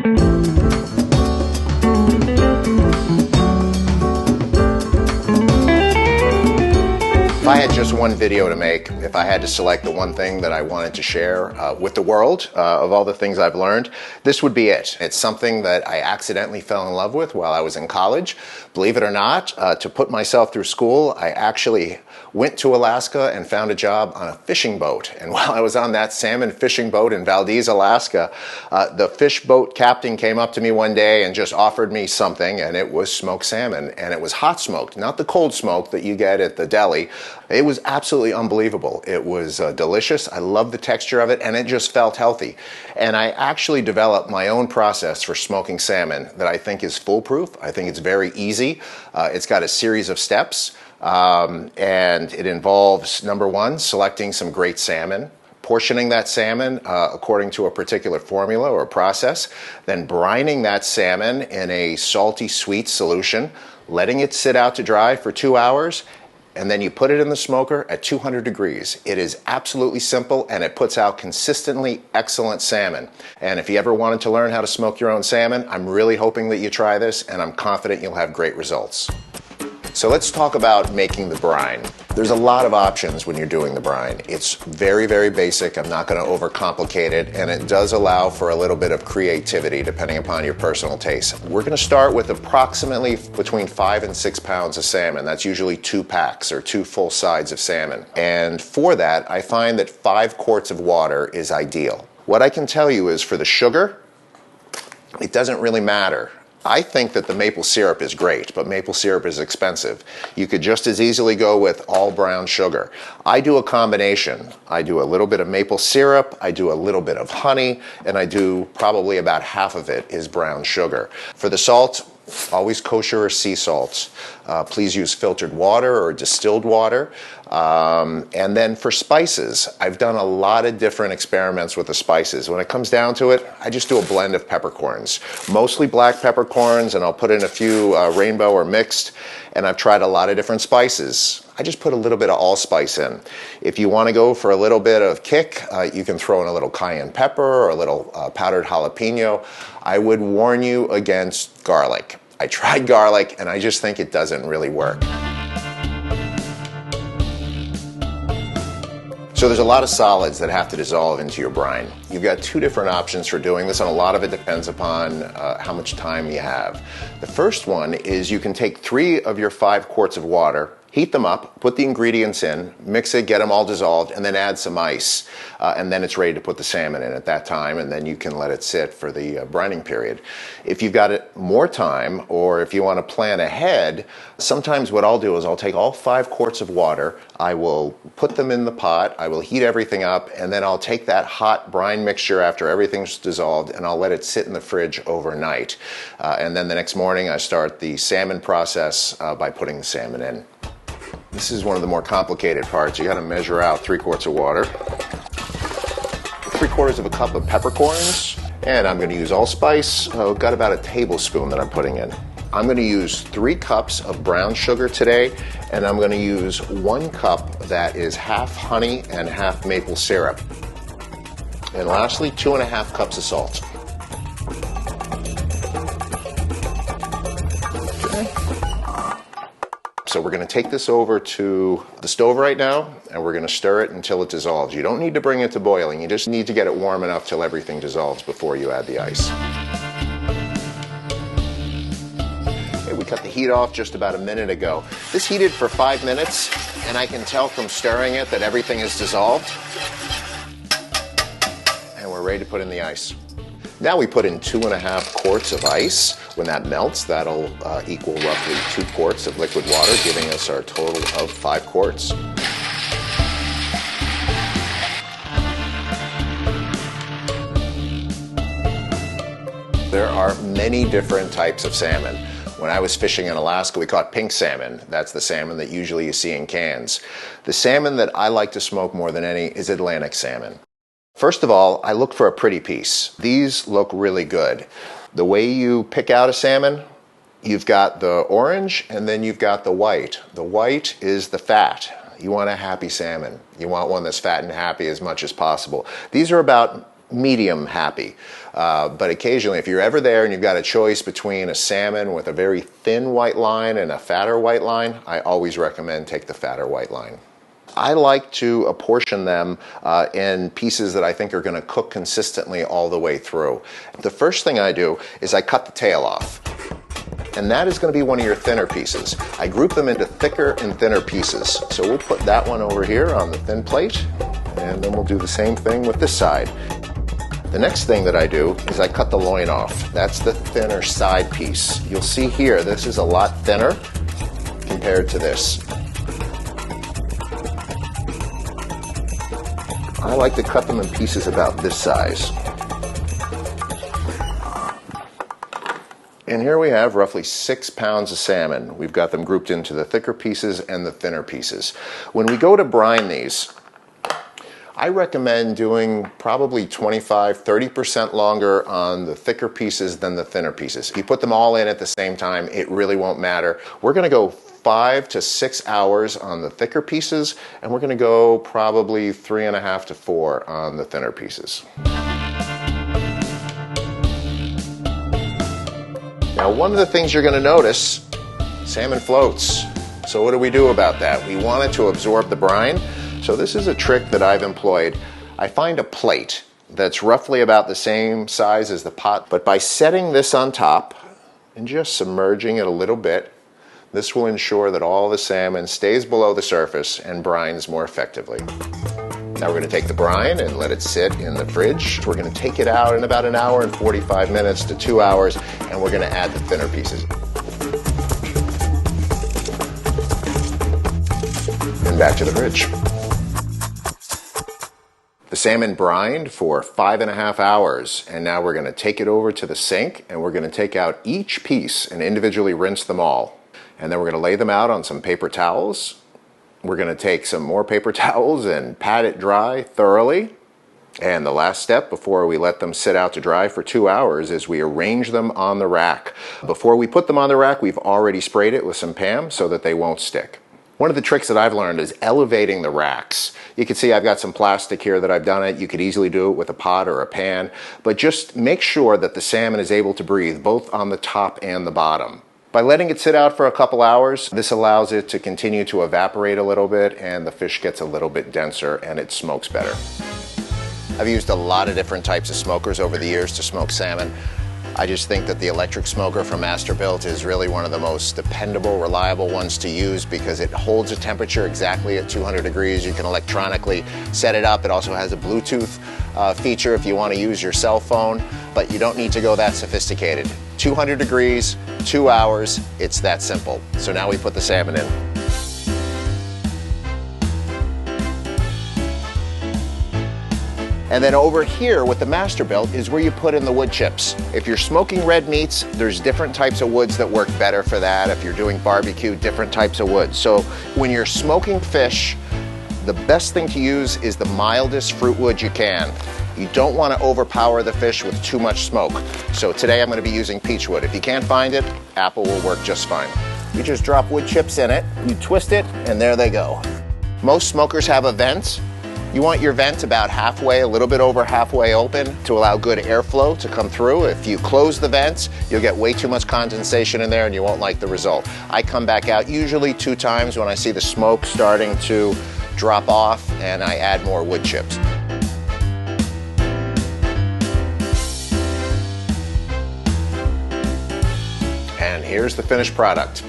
If I had just one video to make, if I had to select the one thing that I wanted to share with the world of all the things I've learned, this would be it. It's something that I accidentally fell in love with while I was in college. Believe it or not, to put myself through school, I actually went to Alaska and found a job on a fishing boat. And while I was on that salmon fishing boat in Valdez, Alaska, the fish boat captain came up to me one day and just offered me something, and it was smoked salmon. And it was hot smoked, not the cold smoke that you get at the deli. It was absolutely unbelievable. It was delicious. I loved the texture of it, and it just felt healthy. And I actually developed my own process for smoking salmon that I think is foolproof. I think it's very easy. It's got a series of steps. And it involves, number one, selecting some great salmon, portioning that salmon according to a particular formula or process, then brining that salmon in a salty sweet solution, letting it sit out to dry for 2 hours, and then you put it in the smoker at 200 degrees. It is absolutely simple, and it puts out consistently excellent salmon. And if you ever wanted to learn how to smoke your own salmon, I'm really hoping that you try this, and I'm confident you'll have great results. So let's talk about making the brine. There's a lot of options when you're doing the brine. It's very, very basic. I'm not going to overcomplicate it, and it does allow for a little bit of creativity depending upon your personal taste. We're going to start with approximately between 5 and 6 pounds of salmon. That's usually 2 packs or 2 full sides of salmon. And for that, I find that 5 quarts of water is ideal. What I can tell you is for the sugar, it doesn't really matter. I think that the maple syrup is great, but maple syrup is expensive. You could just as easily go with all brown sugar. I do a combination. I do a little bit of maple syrup, I do a little bit of honey, and I do probably about half of it is brown sugar. For the salt, always kosher or sea salts. Please use filtered water or distilled water. And then for spices, I've done a lot of different experiments with the spices. When it comes down to it, I just do a blend of peppercorns. Mostly black peppercorns, and I'll put in a few rainbow or mixed. And I've tried a lot of different spices. I just put a little bit of allspice in. If you want to go for a little bit of kick, you can throw in a little cayenne pepper or a little powdered jalapeno. I would warn you against garlic. I tried garlic, and I just think it doesn't really work. So there's a lot of solids that have to dissolve into your brine. You've got 2 different options for doing this, and a lot of it depends upon how much time you have. The first one is you can take 3 of your 5 quarts of water, heat them up, put the ingredients in, mix it, get them all dissolved, and then add some ice. And then it's ready to put the salmon in at that time, and then you can let it sit for the brining period. If you've got more time, or if you want to plan ahead, sometimes what I'll do is I'll take all 5 quarts of water, I will put them in the pot, I will heat everything up, and then I'll take that hot brine mixture after everything's dissolved, and I'll let it sit in the fridge overnight. And then the next morning I start the salmon process by putting the salmon in. This is one of the more complicated parts. You got to measure out 3 quarts of water, 3/4 of a cup of peppercorns, and I'm going to use allspice. I've got about a tablespoon that I'm putting in. I'm going to use 3 cups of brown sugar today, and I'm going to use 1 cup that is half honey and half maple syrup. And lastly, 2.5 cups of salt. So we're going to take this over to the stove right now, and we're going to stir it until it dissolves. You don't need to bring it to boiling. You just need to get it warm enough till everything dissolves before you add the ice. Okay, we cut the heat off just about a minute ago. This heated for 5 minutes, and I can tell from stirring it that everything is dissolved. And we're ready to put in the ice. Now we put in 2.5 quarts of ice. When that melts, that'll equal roughly 2 quarts of liquid water, giving us our total of 5 quarts. There are many different types of salmon. When I was fishing in Alaska, we caught pink salmon. That's the salmon that usually you see in cans. The salmon that I like to smoke more than any is Atlantic salmon. First of all, I look for a pretty piece. These look really good. The way you pick out a salmon, you've got the orange and then you've got the white. The white is the fat. You want a happy salmon. You want one that's fat and happy as much as possible. These are about medium happy. But occasionally, if you're ever there and you've got a choice between a salmon with a very thin white line and a fatter white line, I always recommend take the fatter white line. I like to apportion them in pieces that I think are going to cook consistently all the way through. The first thing I do is I cut the tail off. And that is going to be one of your thinner pieces. I group them into thicker and thinner pieces. So we'll put that one over here on the thin plate, and then we'll do the same thing with this side. The next thing that I do is I cut the loin off. That's the thinner side piece. You'll see here, this is a lot thinner compared to this. I like to cut them in pieces about this size. And here we have roughly 6 pounds of salmon. We've got them grouped into the thicker pieces and the thinner pieces. When we go to brine these, I recommend doing probably 25–30% longer on the thicker pieces than the thinner pieces. If you put them all in at the same time, it really won't matter. We're going to go 5 to 6 hours on the thicker pieces, and we're going to go probably 3.5 to 4 on the thinner pieces. Now, one of the things you're going to notice, salmon floats. So what do we do about that? We want it to absorb the brine. So this is a trick that I've employed. I find a plate that's roughly about the same size as the pot, but by setting this on top and just submerging it a little bit, this will ensure that all the salmon stays below the surface and brines more effectively. Now we're going to take the brine and let it sit in the fridge. We're going to take it out in about 1 hour and 45 minutes to 2 hours, and we're going to add the thinner pieces. And back to the fridge. The salmon brined for 5.5 hours, and now we're going to take it over to the sink, and we're going to take out each piece and individually rinse them all. And then we're going to lay them out on some paper towels. We're going to take some more paper towels and pat it dry thoroughly. And the last step before we let them sit out to dry for 2 hours is we arrange them on the rack. Before we put them on the rack, we've already sprayed it with some PAM so that they won't stick. One of the tricks that I've learned is elevating the racks. You can see I've got some plastic here that I've done it. You could easily do it with a pot or a pan, but just make sure that the salmon is able to breathe both on the top and the bottom. By letting it sit out for a couple hours, this allows it to continue to evaporate a little bit, and the fish gets a little bit denser and it smokes better. I've used a lot of different types of smokers over the years to smoke salmon. I just think that the electric smoker from Masterbuilt is really one of the most dependable, reliable ones to use because it holds a temperature exactly at 200 degrees. You can electronically set it up. It also has a Bluetooth feature if you want to use your cell phone, but you don't need to go that sophisticated. 200 degrees, 2 hours, it's that simple. So now we put the salmon in. And then over here with the Masterbuilt is where you put in the wood chips. If you're smoking red meats, there's different types of woods that work better for that. If you're doing barbecue, different types of wood. So when you're smoking fish, the best thing to use is the mildest fruit wood you can. You don't want to overpower the fish with too much smoke. So today I'm going to be using peach wood. If you can't find it, apple will work just fine. You just drop wood chips in it, you twist it, and there they go. Most smokers have a vent. You want your vent about halfway, a little bit over halfway open to allow good airflow to come through. If you close the vents, you'll get way too much condensation in there and you won't like the result. I come back out usually 2 times when I see the smoke starting to drop off, and I add more wood chips. And here's the finished product.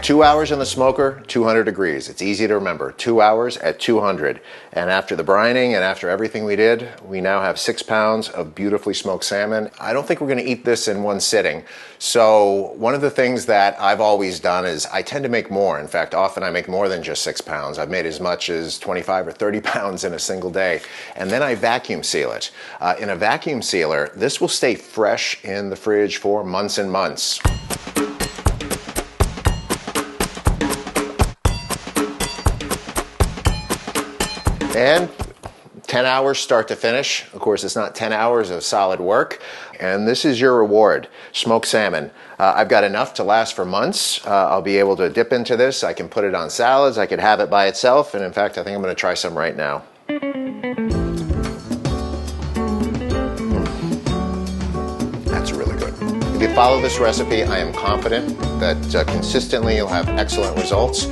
2 hours in the smoker, 200 degrees. It's easy to remember. 2 hours at 200. And after the brining and after everything we did, we now have 6 pounds of beautifully smoked salmon. I don't think we're going to eat this in one sitting. So one of the things that I've always done is I tend to make more. In fact, often I make more than just 6 pounds. I've made as much as 25 or 30 pounds in a single day. And then I vacuum seal it. In a vacuum sealer, this will stay fresh in the fridge for months and months. And 10 hours start to finish. Of course, it's not 10 hours of solid work. And this is your reward, smoked salmon. I've got enough to last for months. I'll be able to dip into this. I can put it on salads. I could have it by itself. And in fact, I think I'm going to try some right now. If you follow this recipe, I am confident that consistently you'll have excellent results.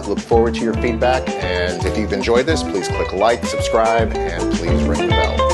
Look forward to your feedback, and if you've enjoyed this, please click like, subscribe, and please ring the bell.